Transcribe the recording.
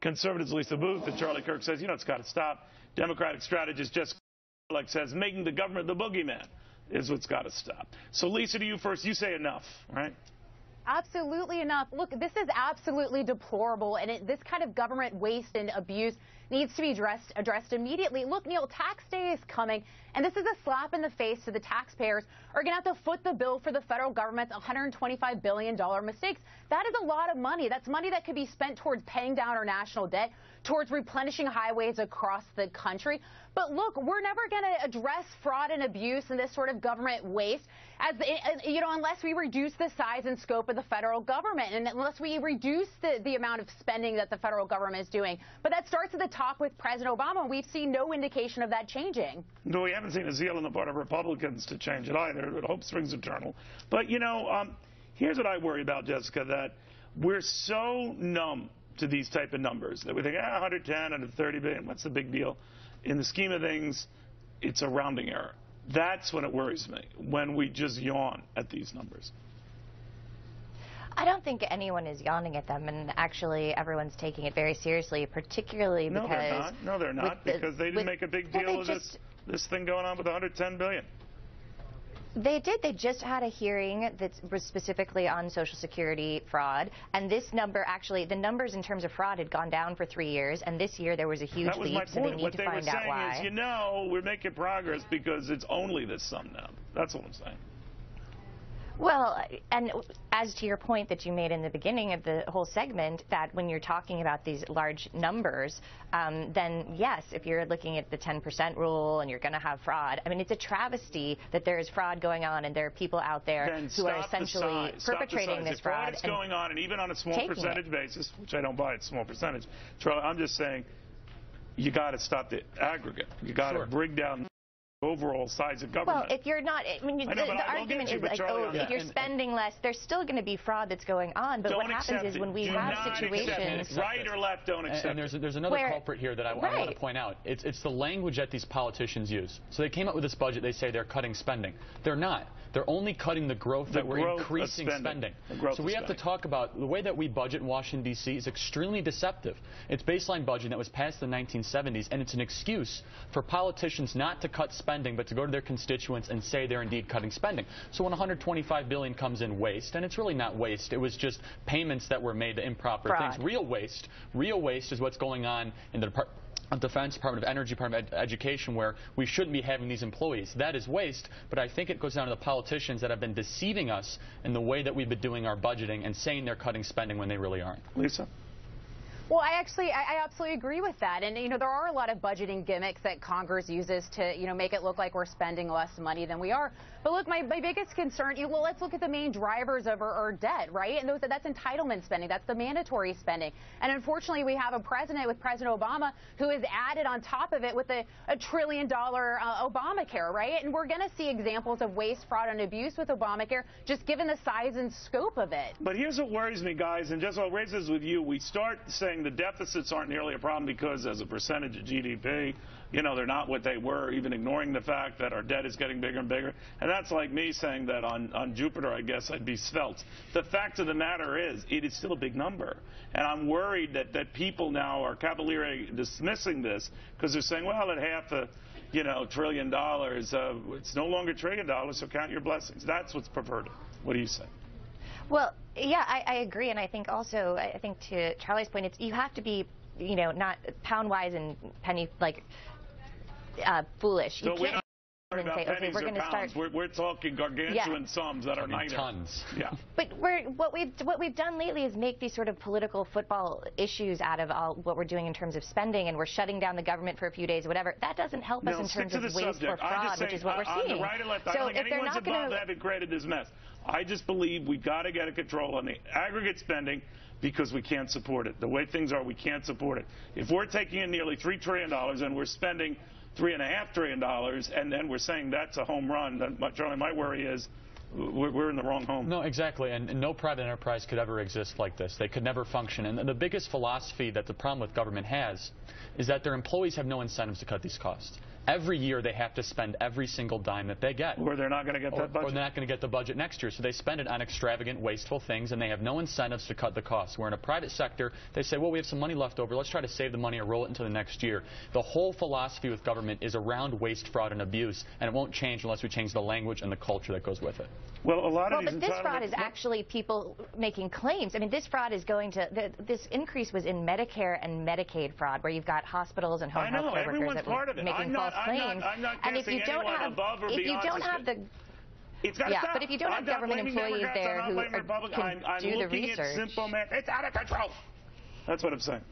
Conservatives, Lisa Booth and Charlie Kirk says, it's got to stop. Democratic strategist Jessica says, making the government the boogeyman is what's got to stop. So, Lisa, to you first. You say enough, right? Absolutely enough. Look, this is absolutely deplorable, and this kind of government waste and abuse needs to be addressed immediately. Look, Neil, tax day is coming, and this is a slap in the face to the taxpayers who are going to have to foot the bill for the federal government's $125 billion mistakes. That is a lot of money. That's money that could be spent towards paying down our national debt, towards replenishing highways across the country. But look, we're never going to address fraud and abuse and this sort of government waste unless we reduce the size and scope of the federal government and unless we reduce the amount of spending that the federal government is doing. But that starts at the top with President Obama, and we've seen no indication of that changing. No, we haven't seen a zeal on the part of Republicans to change it either. But hope springs eternal. But, here's what I worry about, Jessica, that we're so numb to these type of numbers that we think, 110, 130 billion, what's the big deal? In the scheme of things, it's a rounding error. That's when it worries me, when we just yawn at these numbers. I don't think anyone is yawning at them, and actually everyone's taking it very seriously, particularly because... No, they're not, because they didn't make a big deal of this thing going on with 110 billion. They did. They just had a hearing that was specifically on Social Security fraud, and this number, actually, the numbers in terms of fraud had gone down for 3 years, and this year there was a huge leap, so they need to find out why. What they were saying is, we're making progress because it's only this sum now. That's what I'm saying. Well, and as to your point that you made in the beginning of the whole segment, that when you're talking about these large numbers, then yes, if you're looking at the 10% rule and you're going to have fraud, I mean, it's a travesty that there is fraud going on and there are people out there who are essentially perpetrating this fraud. Fraud is going on, and even on a small percentage basis, which I don't buy, it's a small percentage. Charlie, I'm just saying, you got to stop the aggregate. You got to bring down overall size of government. Well, if you're not, I mean, the argument is like, if you're spending less, there's still going to be fraud that's going on. But what happens is when we have situations, right or left, don't accept. And there's another culprit here that I want to point out. It's the language that these politicians use. So they came up with this budget. They say they're cutting spending. They're not. They're only cutting the growth that we're increasing spending. So we have to talk about the way that we budget in Washington, D.C. is extremely deceptive. It's baseline budget that was passed in the 1970s, and it's an excuse for politicians not to cut spending, but to go to their constituents and say they're indeed cutting spending. So when $125 billion comes in waste, and it's really not waste, it was just payments that were made to improper things. Real waste is what's going on in the Department of Defense, Department of Energy, Department of Education, where we shouldn't be having these employees. That is waste, but I think it goes down to the politicians that have been deceiving us in the way that we've been doing our budgeting and saying they're cutting spending when they really aren't. Lisa? Well, I absolutely agree with that. And, there are a lot of budgeting gimmicks that Congress uses to, make it look like we're spending less money than we are. But look, my biggest concern, let's look at the main drivers of our debt, right? And that's entitlement spending. That's the mandatory spending. And unfortunately, we have a president with President Obama who has added on top of it with a $1 trillion Obamacare, right? And we're going to see examples of waste, fraud, and abuse with Obamacare, just given the size and scope of it. But here's what worries me, guys, and just I'll raise this with you. We start saying the deficits aren't nearly a problem because as a percentage of GDP, they're not what they were, even ignoring the fact that our debt is getting bigger and bigger. And that's like me saying that on Jupiter, I guess, I'd be svelte. The fact of the matter is, it is still a big number. And I'm worried that people now are cavalierly dismissing this because they're saying, well, at half a $1 trillion, it's no longer $1 trillion, so count your blessings. That's what's perverted. What do you say? Well, yeah, I agree, and I think also, to Charlie's point, you have to be, not pound-wise and penny, foolish. You can't and say, okay, we're going to start. We're talking gargantuan sums that are tons. Yeah. But what we've done lately is make these sort of political football issues out of all what we're doing in terms of spending, and we're shutting down the government for a few days, whatever. That doesn't help us in terms of waste or fraud, which is what we're seeing. On the right or left, I don't think anyone's above having created this mess. I just believe we've got to get a control on the aggregate spending because we can't support it. The way things are, we can't support it. If we're taking in nearly $3 trillion and we're spending $3.5 trillion, and then we're saying that's a home run, then, Charlie, my worry is we're in the wrong home. No, exactly, and no private enterprise could ever exist like this. They could never function. And the biggest philosophy that the problem with government has is that their employees have no incentives to cut these costs. every year they have to spend every single dime that they get. Or they're not going to get that budget. Or they're not going to get the budget next year. So they spend it on extravagant, wasteful things, and they have no incentives to cut the costs. Where in a private sector, they say, well, we have some money left over. Let's try to save the money or roll it into the next year. The whole philosophy with government is around waste, fraud, and abuse, and it won't change unless we change the language and the culture that goes with it. Well, a lot of but this fraud is actually people making claims. I mean, this fraud is going to this increase was in Medicare and Medicaid fraud, where you've got hospitals and home health care workers that were making false claims. And if you don't have but if you don't have government employees there who can do the research, it's out of control. That's what I'm saying.